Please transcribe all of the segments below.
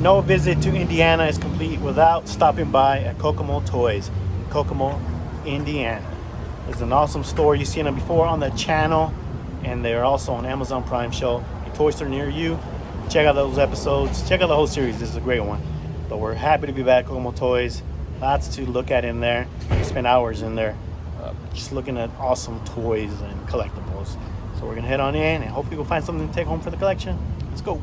No visit to Indiana is complete without stopping by at Kokomo Toys in Kokomo, Indiana. It's an awesome store. You've seen them before on the channel, and they're also on Amazon Prime Show. A toy store near you. Check out those episodes. Check out the whole series. This is a great one. But we're happy to be back at Kokomo Toys. Lots to look at in there. We spend hours in there just looking at awesome toys and collectibles. So we're going to head on in and hopefully we'll find something to take home for the collection. Let's go.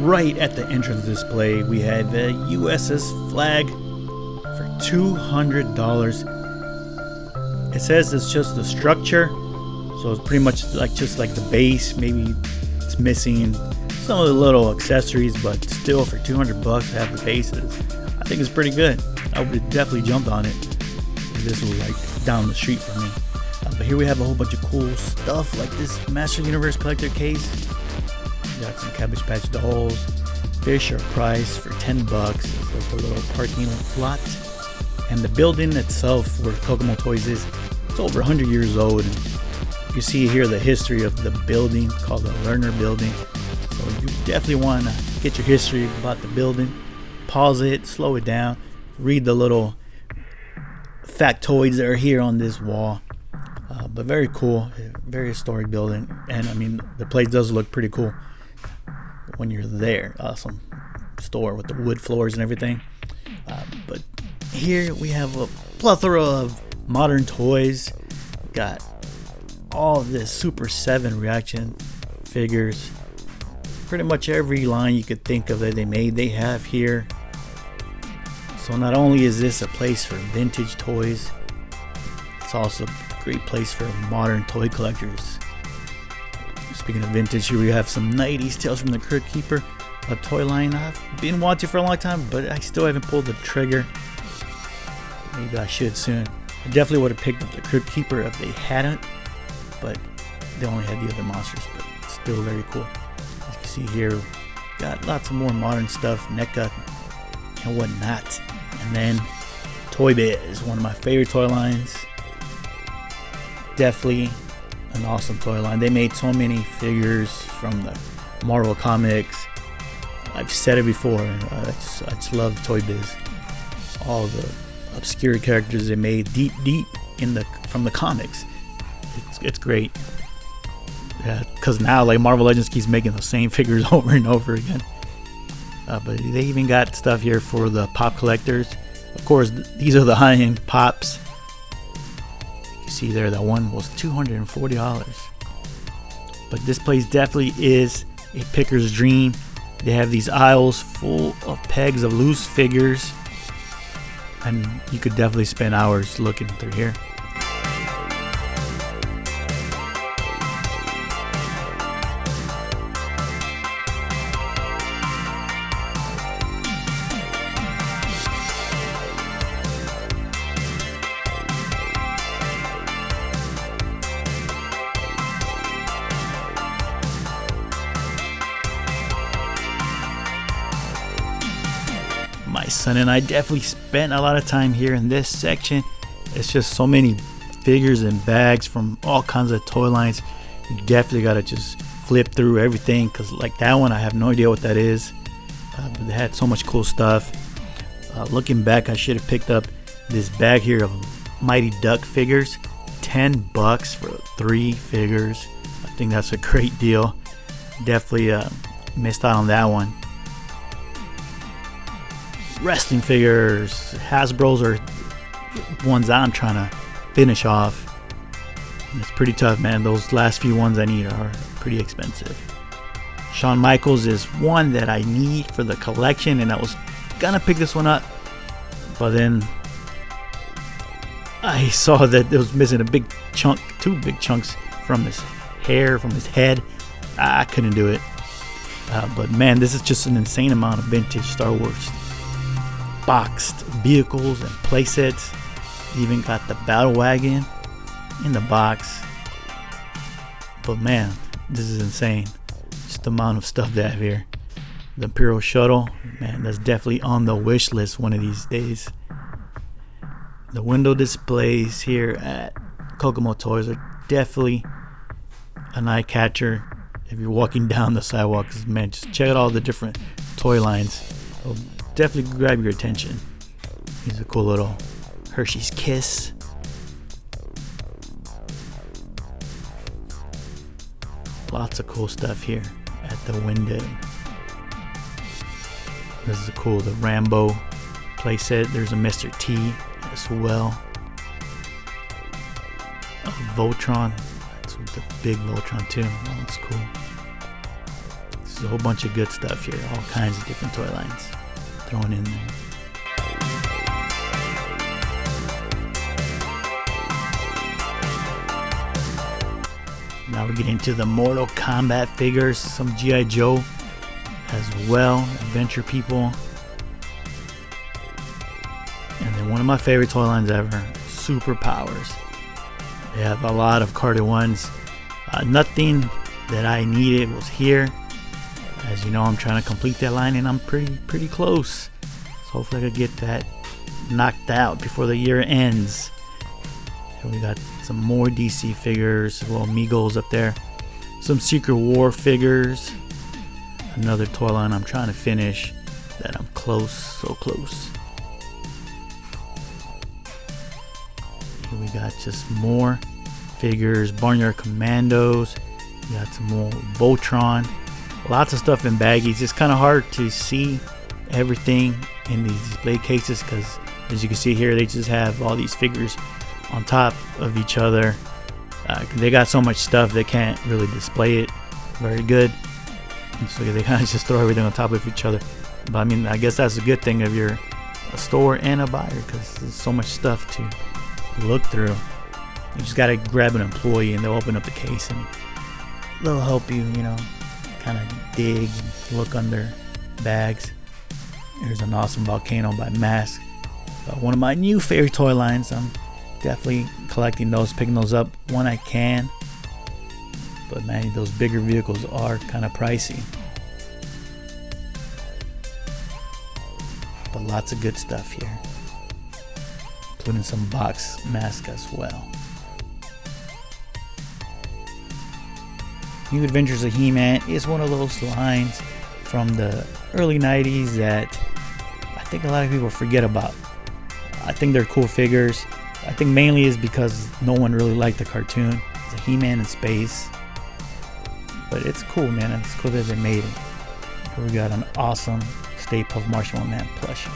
Right at the entrance display, we had the USS flag for $200. It says it's just the structure, so it's pretty much just like the base. Maybe it's missing some of the little accessories, but still for $200 to have the bases, I think it's pretty good. I would have definitely jumped on it if this was like down the street from me. But here we have a whole bunch of cool stuff like this Master Universe collector case. Got some Cabbage Patch dolls. Fisher Price for $10. It's like a little parking lot. And the building itself, where Kokomo Toys is, it's over 100 years old. And you see here the history of the building, called the Lerner Building. So you definitely want to get your history about the building. Pause it, slow it down, read the little factoids that are here on this wall. But very cool, very historic building. And I mean, the place does look pretty cool when you're there. Awesome store with the wood floors and everything. But here we have a plethora of modern toys. Got all this Super 7 reaction figures. Pretty much every line you could think of that they made, they have here. So not only is this a place for vintage toys, it's also a great place for modern toy collectors. Speaking of vintage, here we have some 90s Tales from the Crypt Keeper, a toy line I've been wanting for a long time, but I still haven't pulled the trigger. Maybe I should soon. I definitely would have picked up the Crypt Keeper if they hadn't, but they only had the other monsters, but still very cool. As you can see here, got lots of more modern stuff, NECA and whatnot. And then Toy Biz, one of my favorite toy lines. Definitely an awesome toy line. They made so many figures from the Marvel comics. I've said it before. I just love Toy Biz. All the obscure characters they made deep from the comics. It's great. Yeah, because now like Marvel Legends keeps making the same figures over and over again. But they even got stuff here for the pop collectors. Of course, these are the high-end pops. See there, that one was $240. But this place definitely is a picker's dream. They have these aisles full of pegs of loose figures, and you could definitely spend hours looking through here. My son and I definitely spent a lot of time here in this section. It's just so many figures and bags from all kinds of toy lines. You definitely gotta just flip through everything, because like that one, I have no idea what that is. But they had so much cool stuff. Looking back, I should have picked up this bag here of Mighty Duck figures. $10 for 3 figures. I think that's a great deal. Definitely missed out on that one. Wrestling figures, Hasbro's are ones I'm trying to finish off. And it's pretty tough, man. Those last few ones I need are pretty expensive. Shawn Michaels is one that I need for the collection, and I was gonna pick this one up, but then I saw that it was missing a big chunk, 2 big chunks from his hair, from his head. I couldn't do it. But man, this is just an insane amount of vintage Star Wars boxed vehicles and playsets. Even got the battle wagon in the box. But man, this is insane. Just the amount of stuff they have here. The Imperial Shuttle, man, that's definitely on the wish list one of these days. The window displays here at Kokomo Toys are definitely an eye catcher if you're walking down the sidewalk. Man, just check out all the different toy lines. It'll definitely grab your attention. Here's a cool little Hershey's Kiss. Lots of cool stuff here at the window. This is cool, the Rambo playset. There's a Mr. T as well. A Voltron. That's the big Voltron too. That looks cool. There's a whole bunch of good stuff here. All kinds of different toy lines thrown in there. Now we're getting to the Mortal Kombat figures, some G.I. Joe as well, Adventure People. And then one of my favorite toy lines ever, Superpowers. They have a lot of carded ones. Nothing that I needed was here. As you know, I'm trying to complete that line and I'm pretty close. So hopefully I can get that knocked out before the year ends. And we got some more DC figures, little Migos up there. Some Secret War figures. Another toy line I'm trying to finish that I'm close, so close. Here we got just more figures, Barnyard Commandos. We got some more Voltron. Lots of stuff in baggies. It's kind of hard to see everything in these display cases because as you can see here, they just have all these figures on top of each other. They got so much stuff they can't really display it very good, and so they kind of just throw everything on top of each other. But I mean, I guess that's a good thing if you're a store and a buyer because there's so much stuff to look through. You just gotta grab an employee and they'll open up the case and they'll help you, you know, kind of dig and look under bags. Here's an awesome volcano by Mask. One of my new favorite toy lines. I'm definitely collecting those, picking those up when I can. But man, those bigger vehicles are kind of pricey. But lots of good stuff here, including some box masks as well. New Adventures of He-Man is one of those lines from the early 90s that I think a lot of people forget about. I think they're cool figures. I think mainly is because no one really liked the cartoon. It's a He-Man in space. But it's cool, man. It's cool that they made it. Here we got an awesome Stay Puft Marshmallow Man plushie.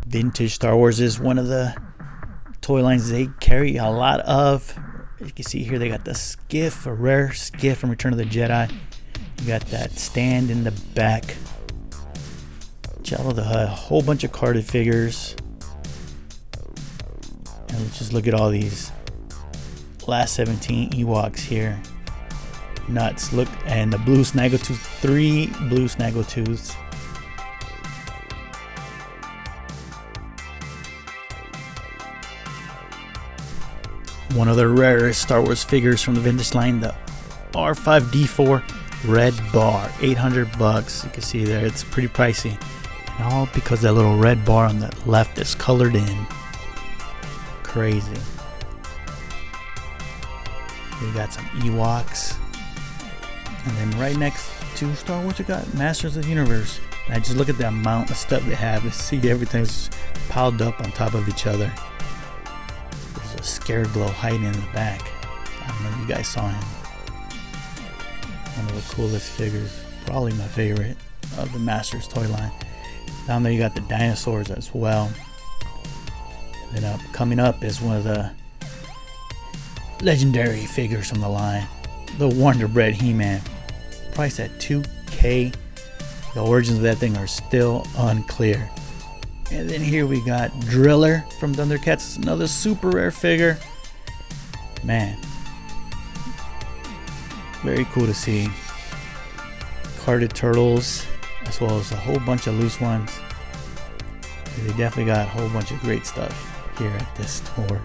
Vintage Star Wars is one of the toy lines they carry a lot of. You can see here they got the skiff, a rare skiff from Return of the Jedi. You got that stand in the back. Jabba the Hutt, a whole bunch of carded figures. And let's just look at all these last 17 Ewoks here. Nuts. Look, and the blue Snaggletooth, 3 blue Snaggletooths. One of the rarest Star Wars figures from the vintage line, the R5D4 Red Bar, $800. You can see there, it's pretty pricey. And all because that little red bar on the left is colored in. Crazy. We got some Ewoks. And then right next to Star Wars, we got Masters of the Universe. And I just look at the amount of stuff they have and see everything's piled up on top of each other. A Scareglow hiding in the back. I don't know if you guys saw him. One of the coolest figures, probably my favorite of the Masters toy line. Down there you got the dinosaurs as well. And then coming up is one of the legendary figures from the line, the Wonder Bread He-Man, priced at $2K. The origins of that thing are still unclear. And then here we got Driller from Thundercats, another super rare figure. Man, very cool to see. Carded turtles, as well as a whole bunch of loose ones. They definitely got a whole bunch of great stuff here at this store.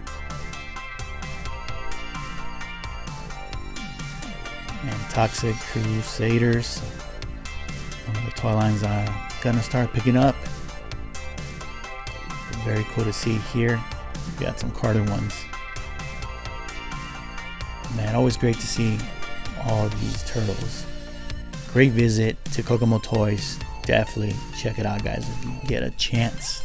And Toxic Crusaders, one of the toy lines I'm gonna start picking up. Very cool to see here. We got some carded ones. Man, always great to see all of these turtles. Great visit to Kokomo Toys. Definitely check it out, guys, if you get a chance.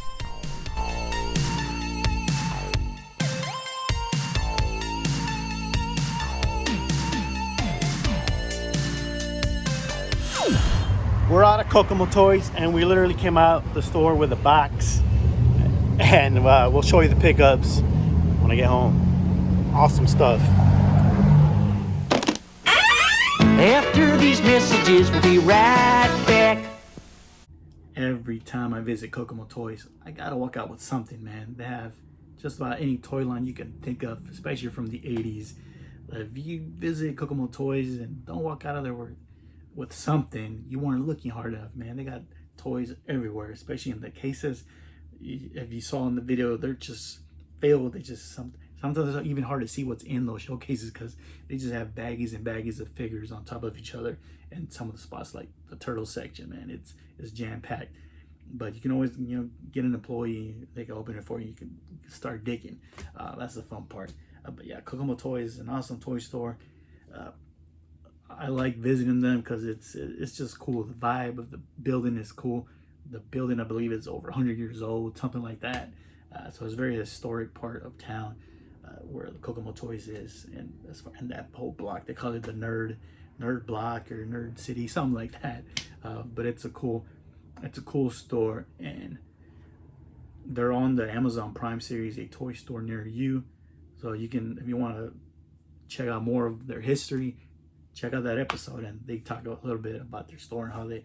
We're out of Kokomo Toys, and we literally came out the store with a box, and we'll show you the pickups when I get home. Awesome stuff. After these messages, we'll be right back. Every time I visit Kokomo Toys, I gotta walk out with something, man. They have just about any toy line you can think of, especially from the 80s. If you visit Kokomo Toys and don't walk out of there with something, you weren't looking hard enough, man. They got toys everywhere, especially in the cases. If you saw in the video, they're just filled. They just sometimes it's even hard to see what's in those showcases because they just have baggies and baggies of figures on top of each other. And some of the spots, like the turtle section, man, it's jam packed. But you can always, get an employee. They can open it for you. You can start digging. That's the fun part. But yeah, Kokomo Toys is an awesome toy store. I like visiting them because it's just cool. The vibe of the building is cool. The building, I believe, is over 100 years old, something like that. So it's a very historic part of town where the Kokomo Toys is, and that whole block, they call it the nerd block or nerd city, something like that. But it's a cool store, and they're on the Amazon Prime series, a toy store near you. So you can, if you want to check out more of their history, check out that episode, and they talk a little bit about their store and how they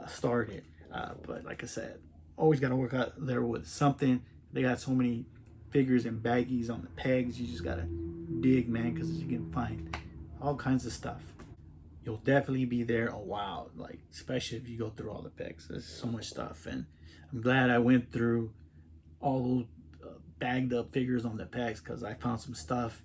started. But like I said, always got to work out there with something. They got so many figures and baggies on the pegs. You just got to dig, man, because you can find all kinds of stuff. You'll definitely be there a while, like especially if you go through all the pegs. There's so much stuff, and I'm glad I went through all those bagged up figures on the pegs because I found some stuff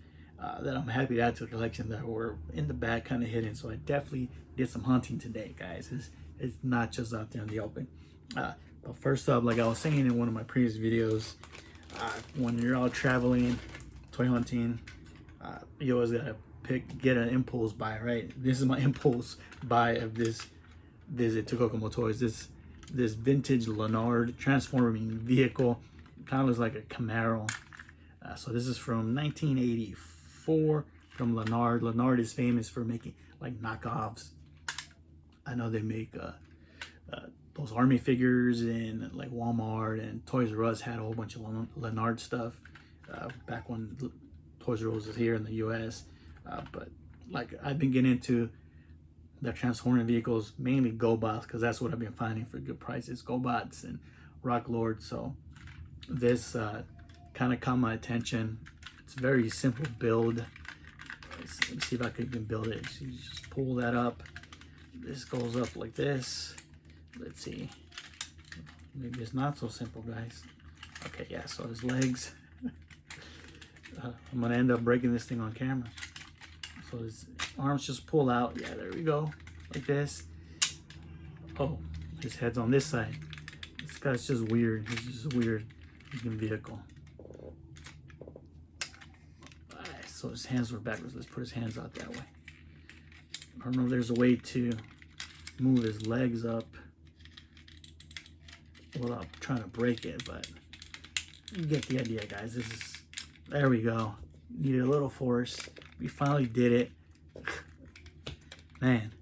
that I'm happy to add to the collection that were in the bag, kind of hidden. So I definitely did some hunting today, guys. It's not just out there in the open. But first up, like I was saying in one of my previous videos, when you're out traveling, toy hunting, you always gotta get an impulse buy, right? This is my impulse buy of this visit to Kokomo Toys. This vintage Leonard transforming vehicle, kind of looks like a Camaro. So this is from 1984 from Leonard. Leonard is famous for making like knockoffs. I know they make those army figures in like Walmart, and Toys R Us had a whole bunch of Leonard stuff back when Toys R Us was here in the US. But like I've been getting into the transforming vehicles, mainly GoBots, because that's what I've been finding for good prices, GoBots and Rock Lord. So this kind of caught my attention. It's a very simple build. Let me see if I can even build it. So you just pull that up. This goes up like this. Let's see. Maybe it's not so simple, guys. Okay, yeah, so his legs. I'm gonna end up breaking this thing on camera. So his arms just pull out. Yeah, there we go. Like this. Oh, his head's on this side. This guy's just weird. He's just a weird looking vehicle. Alright, so his hands were backwards. Let's put his hands out that way. I don't know if there's a way to move his legs up without trying to break it, but you get the idea, guys. There we go. Needed a little force. We finally did it. Man,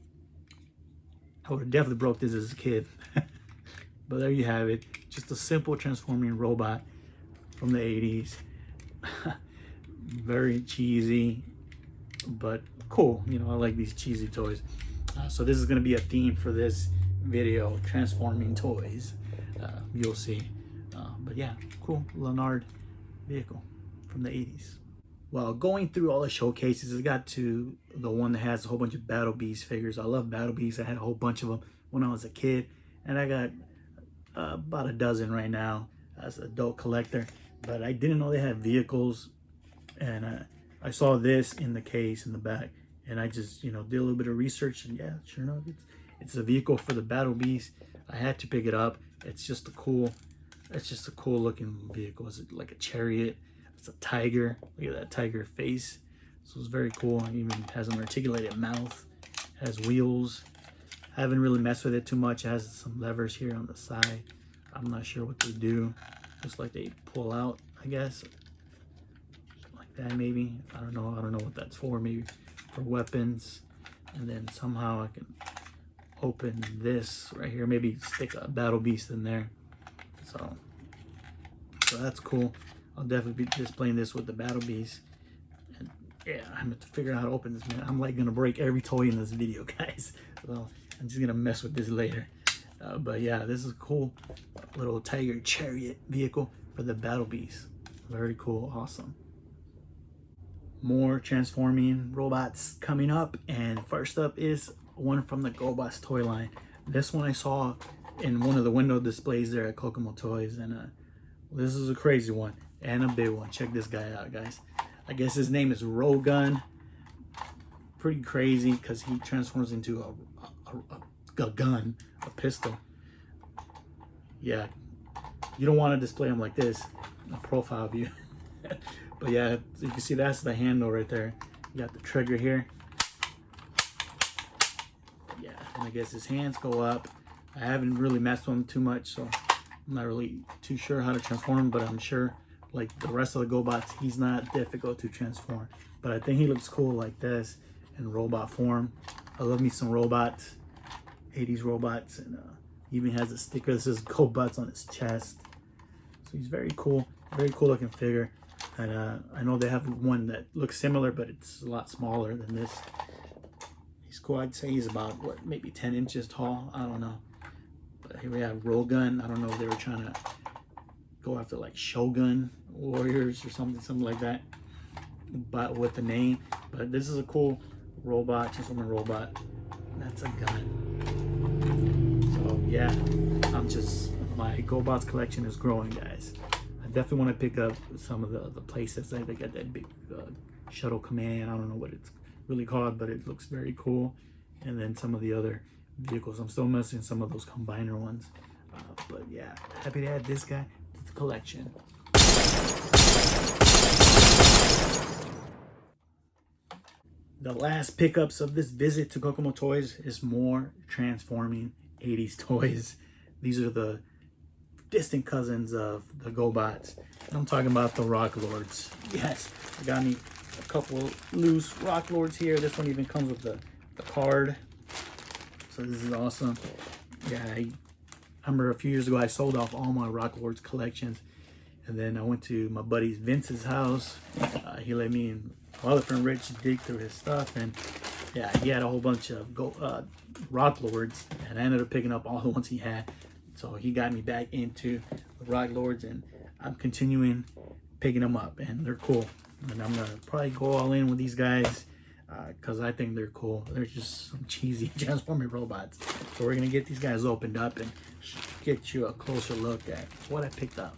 I would have definitely broke this as a kid. But there you have it. Just a simple transforming robot from the 80s. Very cheesy, but cool. You know, I like these cheesy toys. So this is going to be a theme for this video, transforming toys. You'll see. But yeah, cool Leonard vehicle from the 80s. Well, going through all the showcases, I got to the one that has a whole bunch of Battle Beast figures. I love Battle Beast. I had a whole bunch of them when I was a kid, and I got about a dozen right now as an adult collector. But I didn't know they had vehicles, and I saw this in the case in the back, and I just, you know, did a little bit of research, and yeah, sure enough, it's a vehicle for the Battle Beast. I had to pick it up. It's just a cool looking vehicle. It's like a chariot. It's a tiger. Look at that tiger face. So it's very cool. It even has an articulated mouth. It has wheels. I haven't really messed with it too much. It has some levers here on the side. I'm not sure what they do. Just like they pull out, I guess. Like that maybe. I don't know what that's for. Maybe for weapons. And then somehow I can open this right here. Maybe stick a Battle Beast in there. So that's cool. I'll definitely be displaying this with the Battle Beast. And yeah, I'm going to figure out how to open this, man. I'm like going to break every toy in this video, guys. So I'm just going to mess with this later. But yeah, this is a cool little tiger chariot vehicle for the Battle Beast. Very cool. Awesome. More transforming robots coming up. And first up is one from the GoBots toy line. This one I saw in one of the window displays there at Kokomo Toys. And this is a crazy one. And a big one. Check this guy out, guys. I guess his name is Rogun. Pretty crazy because he transforms into a gun, a pistol. Yeah, you don't want to display him like this, a profile view. But yeah, you can see that's the handle right there. You got the trigger here. Yeah, and I guess his hands go up. I haven't really messed with him too much, so I'm not really too sure how to transform him, but I'm sure like the rest of the GoBots, he's not difficult to transform. But I think he looks cool like this in robot form. I love me some robots, 80s robots, and he even has a sticker that says GoBots on his chest. So he's very cool looking figure. And I know they have one that looks similar, but it's a lot smaller than this. He's cool. I'd say he's about, what, maybe 10 inches tall. I don't know. But here we have Rogun. I don't know if they were trying to go after like Shogun Warriors or something like that, but with the name. But this is a cool robot, transforming robot. That's a gun. So yeah, my GoBots collection is growing, guys. I definitely want to pick up some of the playsets. They got that big shuttle command. I don't know what it's really called, but it looks very cool. And then some of the other vehicles. I'm still missing some of those combiner ones. But yeah, happy to add this guy to the collection. The last pickups of this visit to Kokomo Toys is more transforming 80s toys. These are the distant cousins of the GoBots. I'm talking about the Rock Lords. Yes, I got me a couple loose Rock Lords here. This one even comes with the card. So this is awesome. Yeah, I remember a few years ago I sold off all my Rock Lords collections. And then I went to my buddy Vince's house. He let me and my other friend Rich dig through his stuff, and yeah, he had a whole bunch of Rock Lords, and I ended up picking up all the ones he had. So he got me back into the Rock Lords, and I'm continuing picking them up, and they're cool. And I'm gonna probably go all in with these guys because I think they're cool. They're just some cheesy transforming robots. So we're gonna get these guys opened up and get you a closer look at what I picked up.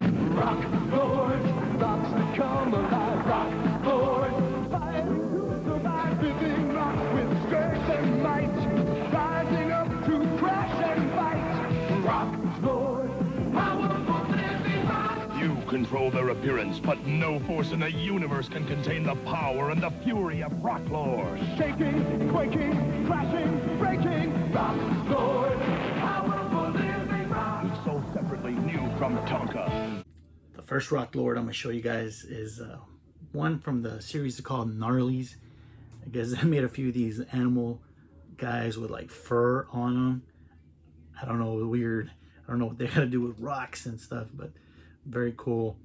Rock Lord, rocks that come alive. Rock Lord, fighting to survive, living rock with strength and might, rising up to crash and fight. Rock Lord, powerful living rock. You control their appearance, but no force in the universe can contain the power and the fury of Rock Lord. Shaking, quaking, crashing, breaking. Rock Lord, powerful living rock. So separately new from Tonka. The first Rock Lord I'm going to show you guys is one from the series called Gnarlies. I guess I made a few of these animal guys with like fur on them. I don't know, weird. I don't know what they got to do with rocks and stuff, but very cool.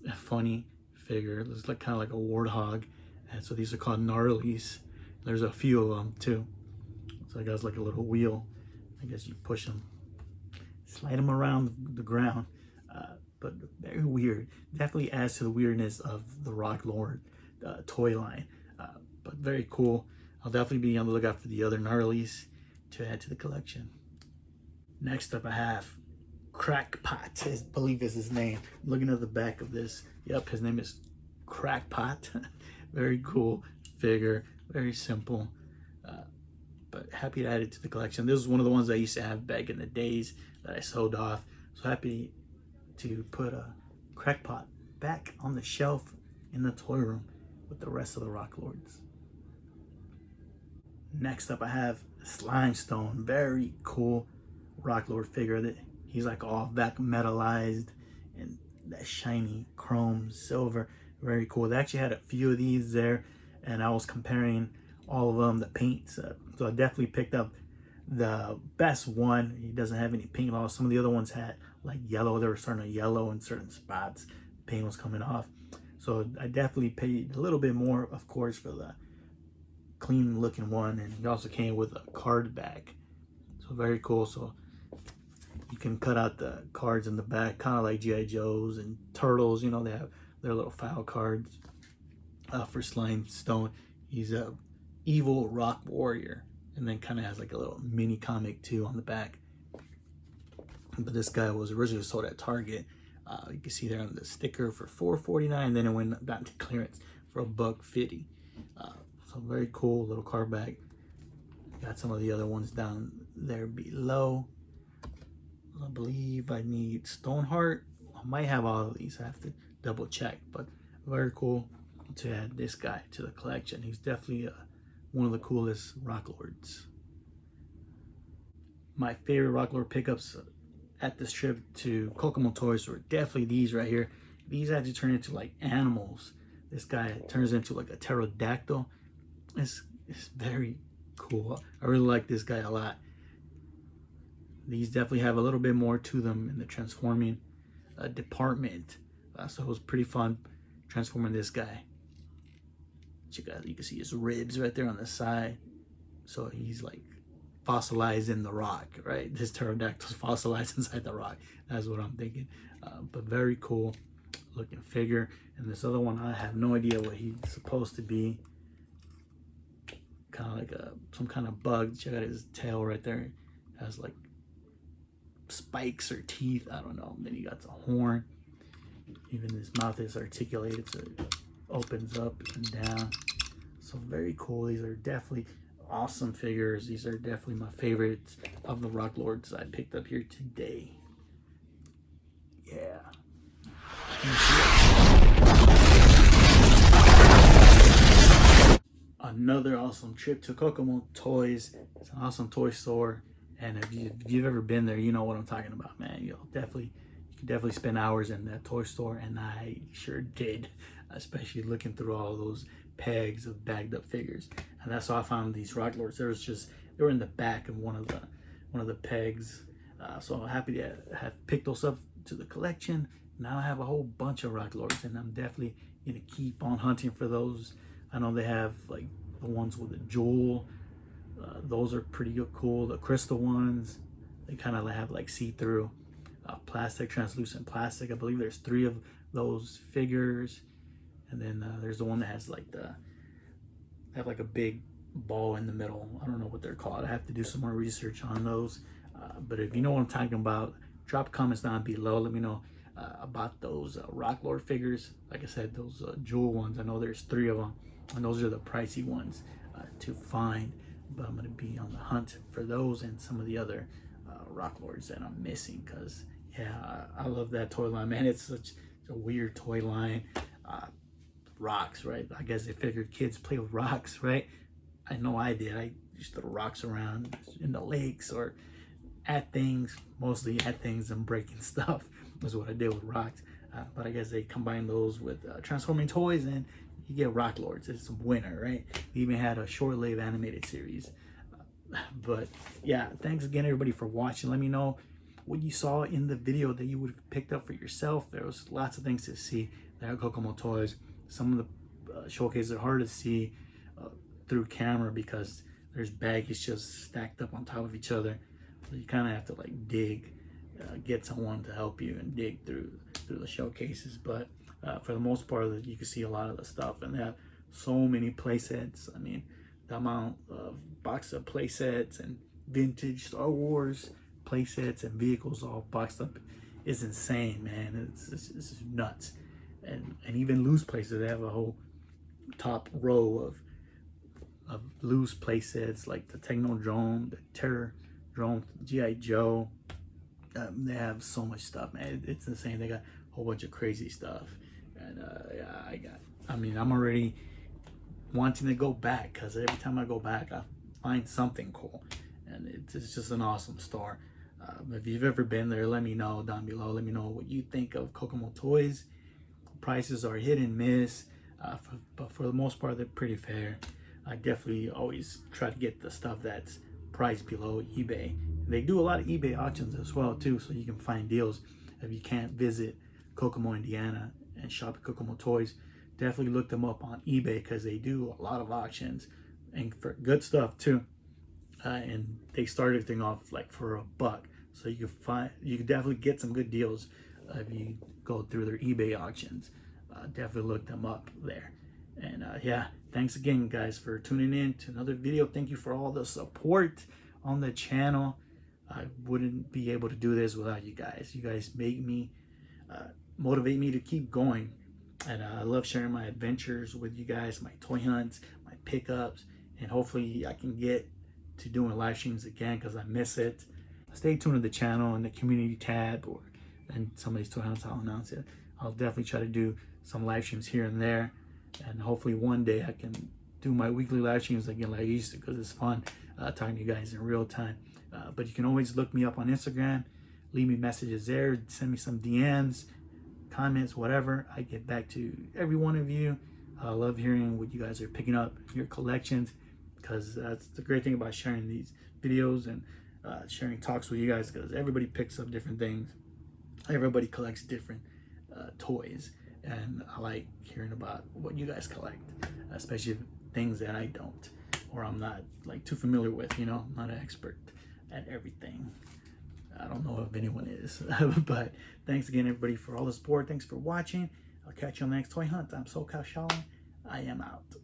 a funny figure. It's like kind of like a warthog, and so these are called gnarlies. There's a few of them too. So it has like a little wheel. I guess you push them, slide them around the ground. But very weird. Definitely adds to the weirdness of the Rock Lord toy line. But very cool. I'll definitely be on the lookout for the other gnarlies to add to the collection. Next up I have Crackpot, I believe is his name. I'm looking at the back of this. Yep, his name is Crackpot. Very cool figure, very simple. But happy to add it to the collection. This is one of the ones I used to have back in the days that I sold off. So happy to put a Crackpot back on the shelf in the toy room with the rest of the Rock Lords. Next up I have Slimestone. Very cool Rock Lord figure. That he's like all back metallized and that shiny chrome silver. Very cool. They actually had a few of these there, and I was comparing all of them, the paints. So I definitely picked up the best one. He doesn't have any paint loss. Some of the other ones had like yellow. They were starting to yellow in certain spots. Paint was coming off. So I definitely paid a little bit more, of course, for the clean looking one. And he also came with a card back. So very cool. So you can cut out the cards in the back, kind of like G.I. Joes and Turtles. You know, they have their little file cards. For Slimestone, he's a evil rock warrior, and then kind of has like a little mini comic too on the back. But this guy was originally sold at Target. You can see there on the sticker for $4.49, then it went back to clearance for $1.50. So very cool little card back. Got some of the other ones down there below. I believe I need Stoneheart. I might have all of these. I have to double check, but very cool to add this guy to the collection. He's definitely one of the coolest Rock Lords. My favorite Rock Lord pickups at this trip to Kokomo Toys were definitely these right here. These actually turn into like animals. This guy turns into like a pterodactyl. It's very cool. I really like this guy a lot. These definitely have a little bit more to them in the transforming department. So it was pretty fun transforming this guy. You can see his ribs right there on the side. So he's like fossilized in the rock, right? This pterodactyl's fossilized inside the rock. That's what I'm thinking. But very cool looking figure. And this other one, I have no idea what he's supposed to be. Kind of like some kind of bug. Check out his tail right there. It has like spikes or teeth. I don't know. And then he got the horn. Even his mouth is articulated, so it opens up and down. So very cool. These are definitely awesome figures. These are definitely my favorites of the Rock Lords I picked up here today. Yeah. Another awesome trip to Kokomo Toys. It's an awesome toy store, and if you've ever been there, you know what I'm talking about, man. You can definitely spend hours in that toy store, and I sure did, especially looking through all those pegs of bagged up figures. And that's how I found these Rock Lords. They were in the back of one of the pegs. So I'm happy to have picked those up to the collection. Now I have a whole bunch of Rock Lords, and I'm definitely gonna keep on hunting for those. I know they have like the ones with the jewel. Those are pretty cool. The crystal ones, they kind of have like see-through plastic, translucent plastic. I believe there's 3 of those figures. And then there's the one that has like have like a big ball in the middle. I don't know what they're called. I have to do some more research on those. But if you know what I'm talking about, drop comments down below. Let me know about those Rock Lord figures. Like I said, those jewel ones, I know there's 3 of them, and those are the pricey ones to find. But I'm going to be on the hunt for those and some of the other Rock Lords that I'm missing, because yeah, I love that toy line, man. It's such a weird toy line. Rocks, right? I guess they figured kids play with rocks, right? I know I did. I used to throw rocks around in the lakes or at things, mostly at things and breaking stuff was what I did with rocks. But I guess they combine those with transforming toys, and you get Rock Lords. It's a winner, right? We even had a short-lived animated series. But yeah, thanks again everybody for watching. Let me know what you saw in the video that you would have picked up for yourself. There was lots of things to see there at Kokomo Toys. Some of the showcases are hard to see through camera because there's baggage just stacked up on top of each other. So you kind of have to like dig, get someone to help you and dig through the showcases. But for the most part, you can see a lot of the stuff, and they have so many play sets. I mean, the amount of box of play sets and vintage Star Wars play sets and vehicles all boxed up is insane, man. It's nuts. And even loose places, they have a whole top row of loose play sets like the Techno Drone, the Terror Drone, G.I. Joe. They have so much stuff, man. It's insane. They got a whole bunch of crazy stuff. And I'm already wanting to go back because every time I go back, I find something cool. And it's just an awesome store. If you've ever been there, let me know down below. Let me know what you think of Kokomo Toys. Prices are hit and miss, but for the most part, they're pretty fair. I definitely always try to get the stuff that's priced below eBay. They do a lot of eBay auctions as well too, so you can find deals. If you can't visit Kokomo, Indiana and shop at Kokomo Toys, definitely look them up on eBay because they do a lot of auctions and for good stuff too. And they start everything off like for $1, so you can definitely get some good deals if you go through their eBay auctions. Definitely look them up there. And yeah, thanks again guys for tuning in to another video. Thank you for all the support on the channel. I wouldn't be able to do this without you guys. You guys make me motivate me to keep going. And I love sharing my adventures with you guys, my toy hunts, my pickups, and hopefully I can get to doing live streams again because I miss it. Stay tuned to the channel and the community tab, and some of these toy hunts I'll announce it. I'll definitely try to do some live streams here and there, and hopefully one day I can do my weekly live streams again like I used to because it's fun talking to you guys in real time. But you can always look me up on Instagram, leave me messages there, send me some DMs, comments, whatever. I get back to every one of you. I love hearing what you guys are picking up, your collections, because that's the great thing about sharing these videos and sharing talks with you guys, because everybody picks up different things. Everybody collects different toys, and I like hearing about what you guys collect, especially things that I don't, or I'm not like too familiar with. You know, I'm not an expert at everything. I don't know if anyone is. But thanks again everybody for all the support. Thanks for watching. I'll catch you on the next toy hunt. I'm SoCal Shaolin. I am out.